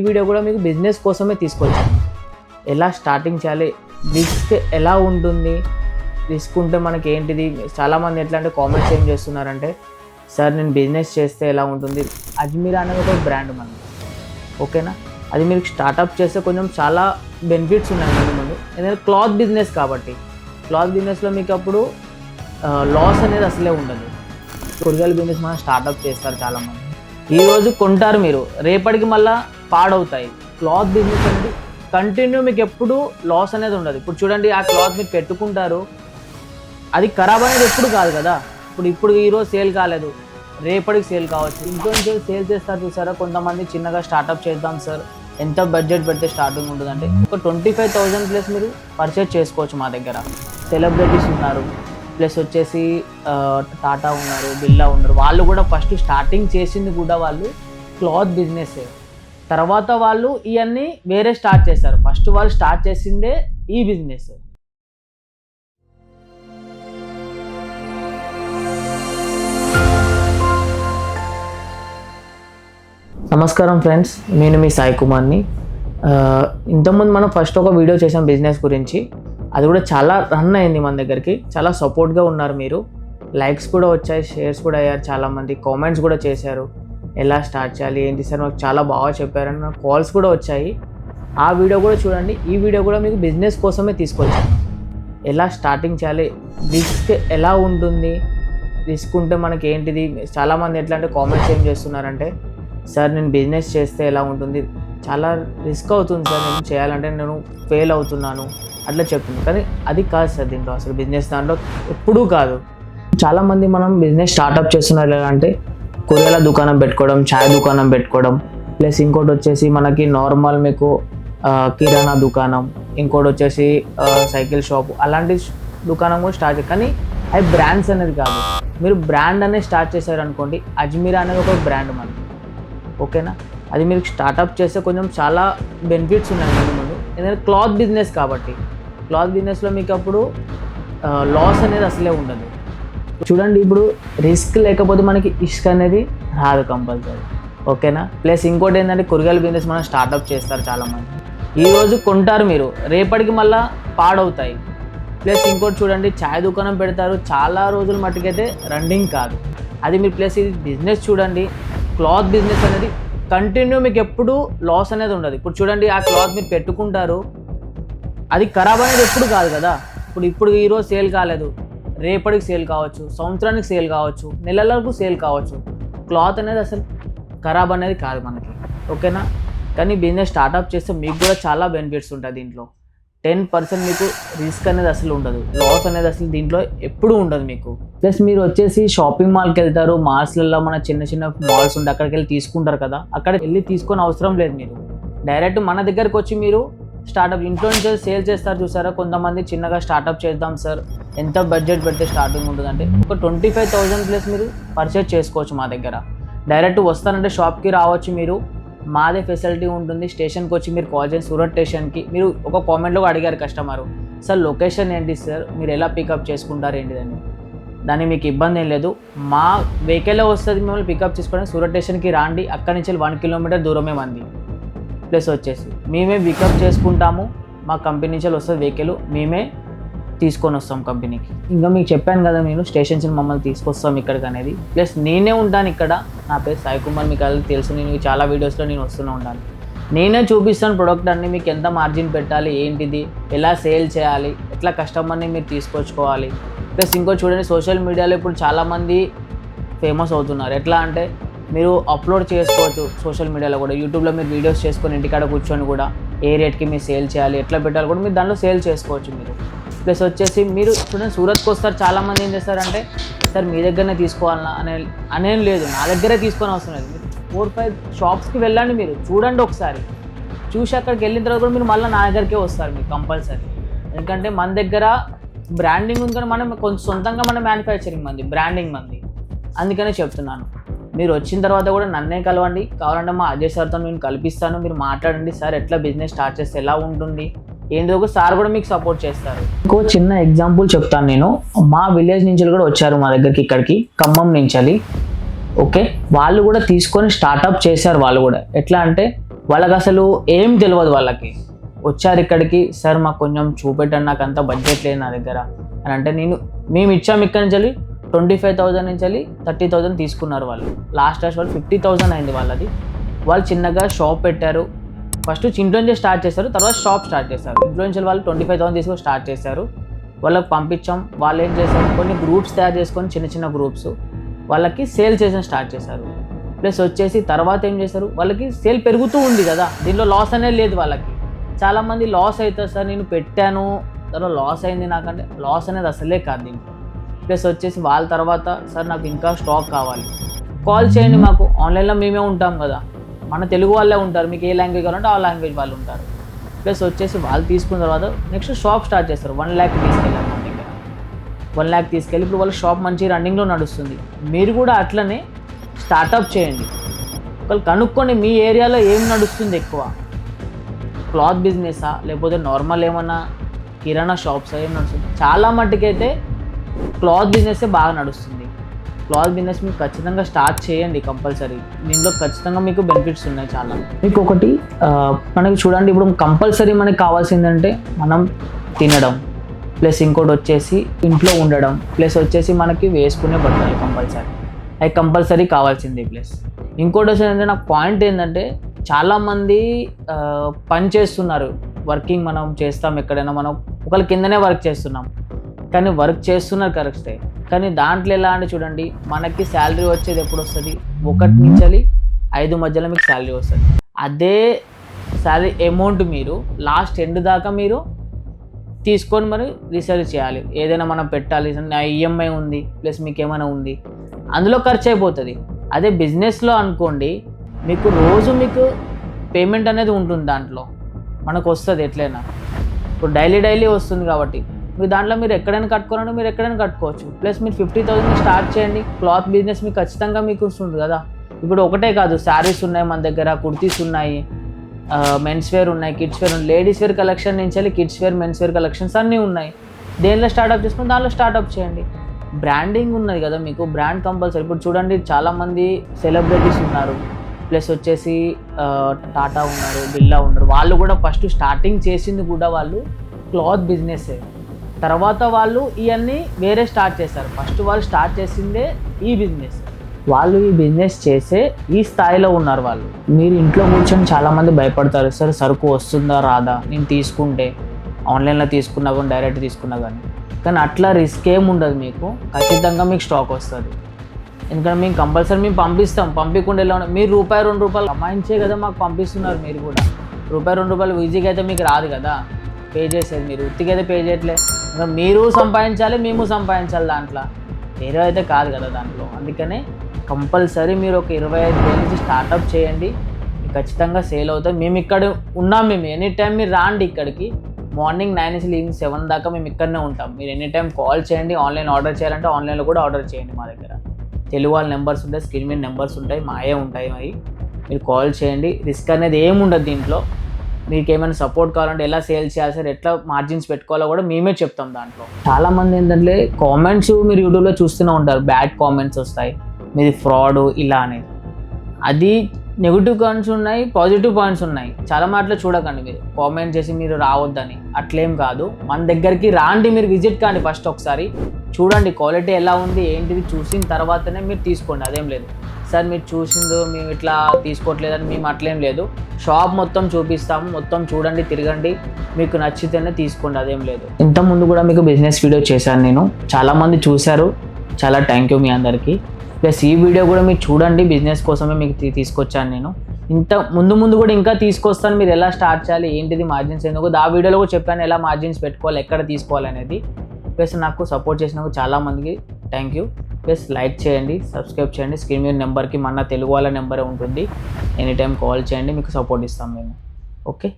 Video కూడా మీకు business కోసమే తీసుకొచ్చాను. ఎలా స్టార్టింగ్ చేయాలి, రిస్క్ ఎలా ఉంటుంది, రిస్క్ ఉంటే మనకి ఏంటిది. చాలామంది ఎట్లా అంటే కామెంట్స్ ఏం చేస్తున్నారంటే, సార్ నేను బిజినెస్ చేస్తే ఎలా ఉంటుంది. అజ్మీరా అనేది ఒక బ్రాండ్ మనకి, ఓకేనా. అది మీరు స్టార్టప్ చేస్తే కొంచెం చాలా బెనిఫిట్స్ ఉన్నాయి ముందు. ఎందుకంటే క్లాత్ బిజినెస్ కాబట్టి, క్లాత్ బిజినెస్లో మీకు అప్పుడు లాస్ అనేది అసలే ఉండదు. కూరగాయల బిజినెస్ మనం స్టార్టప్ చేస్తారు చాలామంది. ఈరోజు కొంటారు మీరు, రేపటికి మళ్ళీ పాడవుతాయి. క్లాత్ బిజినెస్ అనేది కంటిన్యూ, మీకు ఎప్పుడు లాస్ అనేది ఉండదు. ఇప్పుడు చూడండి, ఆ క్లాత్ మీరు పెట్టుకుంటారు, అది ఖరాబ్ అనేది ఎప్పుడు కాదు కదా. ఇప్పుడు ఈరోజు సేల్ కాలేదు, రేపటికి సేల్ కావచ్చు. ఇంట్లో నుంచి సేల్ చేస్తారు చూసారా. కొంతమంది చిన్నగా స్టార్టప్ చేద్దాం సార్, ఎంత బడ్జెట్ పెడితే స్టార్టింగ్ ఉంటుందంటే ఒక 25,000 ప్లస్ మీరు పర్చేజ్ చేసుకోవచ్చు మా దగ్గర. సెలబ్రిటీస్ ఉన్నారు, ప్లస్ వచ్చేసి టాటా ఉన్నారు, బిర్లా ఉన్నారు. వాళ్ళు కూడా ఫస్ట్ స్టార్టింగ్ చేసింది కూడా వాళ్ళు క్లాత్ బిజినెస్. తర్వాత వాళ్ళు ఇవన్నీ వేరే స్టార్ట్ చేశారు. ఫస్ట్ వాళ్ళు స్టార్ట్ చేసిందే ఈ బిజినెస్. నమస్కారం ఫ్రెండ్స్, నేను మీ సాయి కుమార్ని. ఇంతకుముందు మనం ఫస్ట్ ఒక వీడియో చేసాం బిజినెస్ గురించి. అది కూడా చాలా రన్ అయింది మన దగ్గరికి. చాలా సపోర్ట్గా ఉన్నారు మీరు. లైక్స్ కూడా వచ్చాయి, షేర్స్ కూడా అయ్యారు, చాలామంది కామెంట్స్ కూడా చేశారు. ఎలా స్టార్ట్ చేయాలి ఏంటి సార్, నాకు చాలా బాగా చెప్పారని నాకు కాల్స్ కూడా వచ్చాయి. ఆ వీడియో కూడా చూడండి. ఈ వీడియో కూడా మీకు బిజినెస్ కోసమే తీసుకొచ్చాను. ఎలా స్టార్టింగ్ చేయాలి, రిస్క్ ఎలా ఉంటుంది, రిస్క్ ఉంటే మనకి ఏంటిది. చాలామంది ఎట్లా అంటే కామెంట్స్ ఏం చేస్తున్నారంటే, సార్ నేను బిజినెస్ చేస్తే ఎలా ఉంటుంది, చాలా రిస్క్ అవుతుంది సార్, నేను చేయాలంటే నేను ఫెయిల్ అవుతున్నాను అట్లా చెప్తుంది. కానీ అది కాదు సార్, దీంట్లో అసలు బిజినెస్ దాంట్లో ఎప్పుడూ కాదు. చాలామంది మనం బిజినెస్ స్టార్టప్ చేస్తున్నారు ఎలా అంటే, కూరగాయల దుకాణం పెట్టుకోవడం, ఛాయ్ దుకాణం పెట్టుకోవడం, ప్లస్ ఇంకోటి వచ్చేసి మనకి నార్మల్ మీకు కిరాణా దుకాణం, ఇంకోటి వచ్చేసి సైకిల్ షాప్, అలాంటి దుకాణం కూడా స్టార్ట్ చేయాలి. కానీ అవి బ్రాండ్స్ అనేది కాదు. మీరు బ్రాండ్ అనేది స్టార్ట్ చేశారనుకోండి, అజ్మీరా అనేది ఒక బ్రాండ్ మనకి, ఓకేనా. అది మీరు స్టార్టప్ చేస్తే కొంచెం చాలా బెనిఫిట్స్ ఉన్నాయి ముందు. ఎందుకంటే క్లాత్ బిజినెస్ కాబట్టి, క్లాత్ బిజినెస్లో మీకు అప్పుడు లాస్ అనేది అసలే ఉండదు. చూడండి, ఇప్పుడు రిస్క్ లేకపోతే మనకి ఇష్క్ అనేది రాదు కంపల్సరీ, ఓకేనా. ప్లస్ ఇంకోటి ఏంటంటే, కూరగాయల బిజినెస్ మనం స్టార్టప్ చేస్తారు చాలామంది. ఈరోజు కొంటారు మీరు, రేపటికి మళ్ళీ పాడవుతాయి. ప్లస్ ఇంకోటి చూడండి, ఛాయ్ దుకాణం పెడతారు, చాలా రోజుల మట్టుకైతే రన్నింగ్ కాదు అది మీరు. ప్లస్ ఇది బిజినెస్ చూడండి, క్లాత్ బిజినెస్ అనేది కంటిన్యూ, మీకు ఎప్పుడు లాస్ అనేది ఉండదు. ఇప్పుడు చూడండి, ఆ క్లాత్ మీరు పెట్టుకుంటారు, అది ఖరాబ్ అనేది ఎప్పుడు కాదు కదా. ఇప్పుడు ఈరోజు సేల్ కాలేదు, రేపటికి సేల్ కావచ్చు, సంవత్సరానికి సేల్ కావచ్చు, నెలలకు సేల్ కావచ్చు. క్లాత్ అనేది అసలు ఖరాబ్ అనేది కాదు మనకి, ఓకేనా. కానీ బిజినెస్ స్టార్టప్ చేస్తే మీకు కూడా చాలా బెనిఫిట్స్ ఉంటాయి. దీంట్లో 10% మీకు రిస్క్ అనేది అసలు ఉండదు, లాస్ అనేది అసలు దీంట్లో ఎప్పుడూ ఉండదు మీకు. ప్లస్ మీరు వచ్చేసి షాపింగ్ మాల్కి వెళ్తారు, మాల్స్లలో మన చిన్న చిన్న మాల్స్ ఉంటే అక్కడికి వెళ్ళి తీసుకుంటారు కదా. అక్కడికి వెళ్ళి తీసుకొని అవసరం లేదు, మీరు డైరెక్ట్ మన దగ్గరకు వచ్చి మీరు స్టార్టప్ ఇంట్లో నుంచి సేల్ చేస్తారు చూసారా. కొంతమంది చిన్నగా స్టార్టప్ చేద్దాం సార్, ఎంత బడ్జెట్ పెడితే స్టార్టింగ్ ఉంటుందంటే ఒక 25,000 ప్లస్ మీరు పర్చేజ్ చేసుకోవచ్చు మా దగ్గర. డైరెక్ట్ వస్తానంటే షాప్కి రావచ్చు మీరు, మాదే ఫెసిలిటీ ఉంటుంది. స్టేషన్కి వచ్చి మీరు కాల్ చేయండి, సూరత్ స్టేషన్కి. మీరు ఒక కామెంట్లో అడిగారు కస్టమరు, సార్ లొకేషన్ ఏంటి సార్, మీరు ఎలా పికప్ చేసుకుంటారు ఏంటిదని. దానికి మీకు ఇబ్బంది ఏం లేదు, మా వెహికల్లో వస్తుంది, మిమ్మల్ని పికప్ చేసుకోవడానికి సూరత్ స్టేషన్కి రాండి. అక్కడి నుంచి 1 కిలోమీటర్ దూరమే మంది. ప్లస్ వచ్చేసి మేమే పికప్ చేసుకుంటాము, మా కంపెనీ నుంచి వస్తుంది వెహికల్, మేమే తీసుకొని వస్తాం కంపెనీకి. ఇంకా మీకు చెప్పాను కదా, నేను స్టేషన్స్ మమ్మల్ని తీసుకొస్తాం ఇక్కడికి అనేది. ప్లస్ నేనే ఉంటాను ఇక్కడ, నా పేరు సాయి కుమార్, మీకు అది తెలుసు. నేను చాలా వీడియోస్లో నేను వస్తూనే ఉంటాను, నేనే చూపిస్తాను ప్రొడక్ట్ అన్ని, మీకు ఎంత మార్జిన్ పెట్టాలి ఏంటిది, ఎలా సేల్ చేయాలి, ఎట్లా కస్టమర్ని మీరు తీసుకొచ్చుకోవాలి. ప్లస్ ఇంకో చూడండి, సోషల్ మీడియాలో ఇప్పుడు చాలామంది ఫేమస్ అవుతున్నారు. ఎట్లా అంటే మీరు అప్లోడ్ చేసుకోవచ్చు సోషల్ మీడియాలో కూడా, యూట్యూబ్లో మీరు వీడియోస్ చేసుకొని ఇంటికాడ కూర్చొని కూడా ఏ రేట్కి మీరు సేల్ చేయాలి, ఎట్లా పెట్టాలి కూడా మీరు దాంట్లో సేల్ చేసుకోవచ్చు మీరు. ప్లస్ వచ్చేసి మీరు చూడండి, సూరత్కి వస్తారు చాలామంది, ఏం చేస్తారంటే సార్ మీ దగ్గరనే తీసుకోవాలన్నా అనేం లేదు, నా దగ్గరే తీసుకొని అవసరం లేదు. మీరు 4-5 షాప్స్కి వెళ్ళండి, మీరు చూడండి ఒకసారి. చూసి అక్కడికి వెళ్ళిన తర్వాత కూడా మీరు మళ్ళీ నా దగ్గరికే వస్తారు మీరు కంపల్సరీ. ఎందుకంటే మన దగ్గర బ్రాండింగ్ ఉంది, కానీ మనం కొంచెం సొంతంగా మన మ్యానుఫ్యాక్చరింగ్ మంది, బ్రాండింగ్ మంది, అందుకనే చెప్తున్నాను. మీరు వచ్చిన తర్వాత కూడా నన్నే కలవండి, కావాలంటే మా అజయ్ సార్తో నేను కల్పిస్తాను, మీరు మాట్లాడండి. సార్ ఎట్లా బిజినెస్ స్టార్ట్ చేస్తే ఎలా ఉంటుంది ఏంటో ఒక సార్ కూడా మీకు సపోర్ట్ చేస్తారు. ఇంకో చిన్న ఎగ్జాంపుల్ చెప్తాను నేను. మా విలేజ్ నుంచి కూడా వచ్చారు మా దగ్గరికి, ఇక్కడికి ఖమ్మం నుంచి. ఓకే, వాళ్ళు కూడా తీసుకొని స్టార్టప్ చేశారు. వాళ్ళు కూడా ఎట్లా అంటే వాళ్ళకి అసలు ఏం తెలియదు. వాళ్ళకి వచ్చారు ఇక్కడికి, సార్ మాకు కొంచెం చూపెట్టండి, నాకు అంత బడ్జెట్ లేదు నా దగ్గర అని అంటే, మేము ఇచ్చాము ఇక్కడి నుంచి 25,000 నుంచి 30,000 తీసుకున్నారు వాళ్ళు. లాస్ట్ వాళ్ళు 50,000 అయింది వాళ్ళది. వాళ్ళు చిన్నగా షాప్ పెట్టారు. ఫస్ట్ ఇంట్లో నుంచే స్టార్ట్ చేశారు, తర్వాత షాప్ స్టార్ట్ చేశారు. ఇంట్లో నుంచి వాళ్ళు 25,000 తీసుకొని స్టార్ట్ చేశారు. వాళ్ళకి పంపించాం. వాళ్ళు ఏం చేశారు, కొన్ని గ్రూప్స్ తయారు చేసుకొని చిన్న చిన్న గ్రూప్స్ వాళ్ళకి సేల్ చేయడం స్టార్ట్ చేశారు. ప్లస్ వచ్చేసి తర్వాత ఏం చేశారు, వాళ్ళకి సేల్ పెరుగుతూ ఉంది కదా, దీనిలో లాస్ అనేది లేదు వాళ్ళకి. చాలామంది లాస్ అవుతుంది సార్, నేను పెట్టాను తర్వాత లాస్ అయింది నాకంటే, లాస్ అనేది అసలే కాదు దీంట్లో. ప్లస్ వచ్చేసి వాళ్ళ తర్వాత, సార్ నాకు ఇంకా స్టాక్ కావాలి, కాల్ చేయండి మాకు, ఆన్లైన్లో మేమే ఉంటాం కదా, మన తెలుగు వాళ్ళే ఉంటారు, మీకు ఏ లాంగ్వేజ్ కావాలంటే ఆ లాంగ్వేజ్ వాళ్ళు ఉంటారు. ప్లస్ వచ్చేసి వాళ్ళు తీసుకున్న తర్వాత నెక్స్ట్ షాప్ స్టార్ట్ చేస్తారు. 1 lakh తీసుకెళ్ళారు మన దగ్గర. 1 lakh తీసుకెళ్ళి ఇప్పుడు వాళ్ళ షాప్ మంచి రన్నింగ్లో నడుస్తుంది. మీరు కూడా అట్లనే స్టార్టప్ చేయండి. ఒకళ్ళు కనుక్కొని మీ ఏరియాలో ఏం నడుస్తుంది ఎక్కువ, క్లాత్ బిజినెసా లేకపోతే నార్మల్ ఏమన్నా కిరాణా షాప్సా, ఏం నడుస్తుంది. చాలా మట్టుకైతే క్లాత్ బిజినెస్సే బాగా నడుస్తుంది. క్లాత్ బిజినెస్ మీకు ఖచ్చితంగా స్టార్ట్ చేయండి కంపల్సరీ. దీంట్లో ఖచ్చితంగా మీకు బెనిఫిట్స్ ఉన్నాయి చాలా. మీకు ఒకటి మనకి చూడండి, ఇప్పుడు కంపల్సరీ మనకి కావాల్సిందంటే మనం తినడం, ప్లస్ ఇంకోటి వచ్చేసి ఇంట్లో ఉండడం, ప్లస్ వచ్చేసి మనకి వేసుకునే బట్టలు కంపల్సరీ, అవి కంపల్సరీ కావాల్సిందే. ప్లస్ ఇంకోటి వచ్చేసి నాకు పాయింట్ ఏంటంటే, చాలామంది పని చేస్తున్నారు, వర్కింగ్ మనం చేస్తాం ఎక్కడైనా, మనం ఒకళ్ళ కిందనే వర్క్ చేస్తున్నాం, కానీ వర్క్ చేస్తున్నారు కరెక్టే, కానీ దాంట్లో ఎలా అంటే చూడండి, మనకి శాలరీ వచ్చేది ఎప్పుడు వస్తుంది, 1 నుంచి 5 మధ్యలో మీకు శాలరీ వస్తుంది. అదే శాలరీ అమౌంట్ మీరు లాస్ట్ ఎండ్ దాకా మీరు తీసుకొని మరి రీసెర్చ్ చేయాలి. ఏదైనా మనం పెట్టాలి, ఈఎంఐ ఉంది ప్లస్ మీకు ఏమైనా ఉంది, అందులో ఖర్చు అయిపోతుంది. అదే బిజినెస్లో అనుకోండి, మీకు రోజు మీకు పేమెంట్ అనేది ఉంటుంది, దాంట్లో మనకు వస్తుంది ఎట్లయినా. ఇప్పుడు డైలీ వస్తుంది కాబట్టి మీరు దాంట్లో మీరు ఎక్కడైనా కట్టుకోవాలంటే మీరు ఎక్కడైనా కట్టుకోవచ్చు. ప్లస్ మీరు 50,000 స్టార్ట్ చేయండి. క్లాత్ బిజినెస్ మీకు ఖచ్చితంగా మీకు వస్తుంది కదా. ఇప్పుడు ఒకటే కాదు, శారీస్ ఉన్నాయి మన దగ్గర, కుర్తీస్ ఉన్నాయి, మెన్స్ వేర్ ఉన్నాయి, కిడ్స్ వేర్ ఉన్నాయి, లేడీస్ వేర్ కలెక్షన్ నుంచి kids wear, men's wear collections అన్నీ ఉన్నాయి. దేనిలో స్టార్ట్అప్ చేసుకుని దానిలో స్టార్ట్అప్ చేయండి. బ్రాండింగ్ ఉన్నది కదా మీకు, బ్రాండ్ కంపల్సరీ. ఇప్పుడు చూడండి, చాలామంది సెలబ్రిటీస్ ఉన్నారు, ప్లస్ వచ్చేసి టాటా ఉన్నారు, బిర్లా ఉన్నారు. వాళ్ళు కూడా ఫస్ట్ స్టార్టింగ్ చేసింది కూడా వాళ్ళు క్లాత్ బిజినెస్సే. తర్వాత వాళ్ళు ఇవన్నీ వేరే స్టార్ట్ చేశారు. ఫస్ట్ వాళ్ళు స్టార్ట్ చేసిందే ఈ బిజినెస్. వాళ్ళు ఈ బిజినెస్ చేసే ఈ స్థాయిలో ఉన్నారు వాళ్ళు. మీరు ఇంట్లో కూర్చొని చాలామంది భయపడతారు, సార్ సరుకు వస్తుందా రాదా, నేను తీసుకుంటే ఆన్లైన్లో తీసుకున్నా కానీ డైరెక్ట్ తీసుకున్నా కానీ అట్లా రిస్క్ ఏమి ఉండదు. మీకు ఖచ్చితంగా మీకు స్టాక్ వస్తుంది. ఎందుకంటే మేము కంపల్సరీ మేము పంపిస్తాం. పంపించకుండా ఎలా ఉన్నా, మీరు ₹2 కమాయించే కదా మాకు పంపిస్తున్నారు. మీరు కూడా ₹2 ఈజీగా అయితే మీకు రాదు కదా పే చేసేది, మీరు ఉత్తిగా అయితే పే చేయట్లే. ఇంకా మీరు సంపాదించాలి, మేము సంపాదించాలి, దాంట్లో వేరే అయితే కాదు కదా దాంట్లో. అందుకనే కంపల్సరీ మీరు ఒక 25,000 నుంచి స్టార్టప్ చేయండి, ఖచ్చితంగా సేల్ అవుతుంది. మేము ఇక్కడ ఉన్నాం, మేము ఎనీ టైం మీరు రాండి ఇక్కడికి. మార్నింగ్ 9 నుంచి ఈవినింగ్ 7 దాకా మేము ఇక్కడనే ఉంటాం. మీరు ఎనీ టైం కాల్ చేయండి. ఆన్లైన్ ఆర్డర్ చేయాలంటే ఆన్లైన్లో కూడా ఆర్డర్ చేయండి. మా దగ్గర తెలుగు వాళ్ళ నెంబర్స్ ఉంటాయి, స్క్రీన్ మీద నెంబర్స్ ఉంటాయి, మాయే ఉంటాయి. అవి మీరు కాల్ చేయండి. రిస్క్ అనేది ఏముండదు దీంట్లో. మీకు ఏమైనా సపోర్ట్ కావాలంటే ఎలా సేల్ చేయాలి సార్, ఎట్లా మార్జిన్స్ పెట్టుకోవాలో కూడా మేమే చెప్తాం. దాంట్లో చాలామంది ఏంటంటే కామెంట్స్ మీరు యూట్యూబ్లో చూస్తూనే ఉంటారు, బ్యాడ్ కామెంట్స్ వస్తాయి, మీది ఫ్రాడ్ ఇలా అనేది. అది నెగిటివ్ పాయింట్స్ ఉన్నాయి, పాజిటివ్ పాయింట్స్ ఉన్నాయి. చాలా మాటలు చూడకండి, మీరు కామెంట్ చేసి మీరు రావద్దని అట్లేం కాదు. మన దగ్గరికి రాండి, మీరు విజిట్ కాండి, ఫస్ట్ ఒకసారి చూడండి క్వాలిటీ ఎలా ఉంది ఏంటిది, చూసిన తర్వాతనే మీరు తీసుకోండి. అదేం లేదు సార్ మీరు చూసిందో మేము ఇట్లా తీసుకోవట్లేదని మేము అట్లేం లేదు. షాప్ మొత్తం చూపిస్తాము, మొత్తం చూడండి, తిరగండి, మీకు నచ్చితేనే తీసుకోండి, అదేం లేదు. ఇంతకుముందు కూడా మీకు బిజినెస్ వీడియో చేశాను నేను, చాలామంది చూశారు, చాలా థ్యాంక్ యూ మీ అందరికీ. ప్లస్ ఈ వీడియో కూడా మీరు చూడండి, బిజినెస్ కోసమే మీకు తీసుకొచ్చాను నేను. ఇంత ముందు కూడా ఇంకా తీసుకొస్తాను, మీరు ఎలా స్టార్ట్ చేయాలి ఏంటిది, మార్జిన్స్ ఎందుకు ఆ వీడియోలో కూడా చెప్పాను, ఎలా మార్జిన్స్ పెట్టుకోవాలి, ఎక్కడ తీసుకోవాలి అనేది. ప్లస్ నాకు సపోర్ట్ చేసినందుకు చాలామందికి థ్యాంక్ యూ. ప్లస్ లైక్ చేయండి, సబ్స్క్రైబ్ చేయండి. స్క్రీన్ మీద నెంబర్కి మన తెలుగు వాళ్ళ నెంబరే ఉంటుంది, ఎనీ టైం కాల్ చేయండి, మీకు సపోర్ట్ ఇస్తాం మేము. ఓకే.